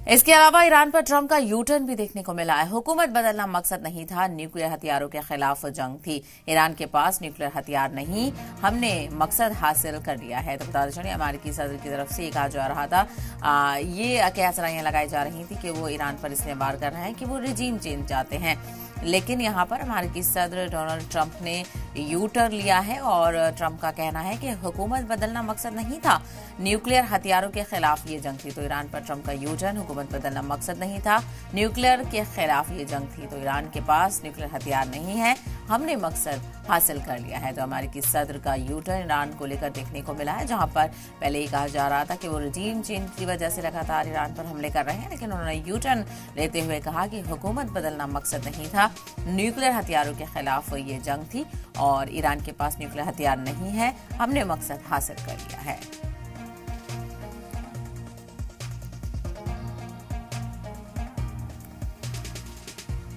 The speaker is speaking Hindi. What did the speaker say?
इसके अलावा ईरान पर ट्रंप का यू टर्न भी देखने को मिला है। हुकूमत बदलना मकसद नहीं था, न्यूक्लियर हथियारों के खिलाफ जंग थी। ईरान के पास न्यूक्लियर हथियार नहीं, हमने मकसद हासिल कर लिया है। तो बताते चलिए, अमेरिकी सदर की तरफ से ये कहा जा रहा था, ये कयासराइयां लगाई जा रही थी कि वो ईरान पर इसलिए वार कर रहे हैं कि वो रिजीम चेंज चाहते हैं। लेकिन यहाँ पर अमेरिकी सदर डोनाल्ड ट्रंप ने यू टर्न लिया है और ट्रंप का कहना है कि हुकूमत बदलना मकसद नहीं था, न्यूक्लियर हथियारों के खिलाफ ये जंग थी। तो ईरान पर ट्रंप का यू टर्न, हुकूमत बदलना मकसद नहीं था, न्यूक्लियर के खिलाफ ये जंग थी। तो ईरान के पास न्यूक्लियर हथियार नहीं है, हमने मकसद हासिल कर लिया है। तो अमेरिकी सदर का यू टर्न ईरान को लेकर देखने को मिला है, जहां पर पहले ही कहा जा रहा था कि वो रिजीम चेंज की वजह से लगातार ईरान पर हमले कर रहे हैं, लेकिन उन्होंने यू टर्न लेते हुए कहा कि हुकूमत बदलना मकसद नहीं था, न्यूक्लियर हथियारों के खिलाफ ये जंग थी और ईरान के पास न्यूक्लियर हथियार नहीं है, हमने मकसद हासिल कर लिया है।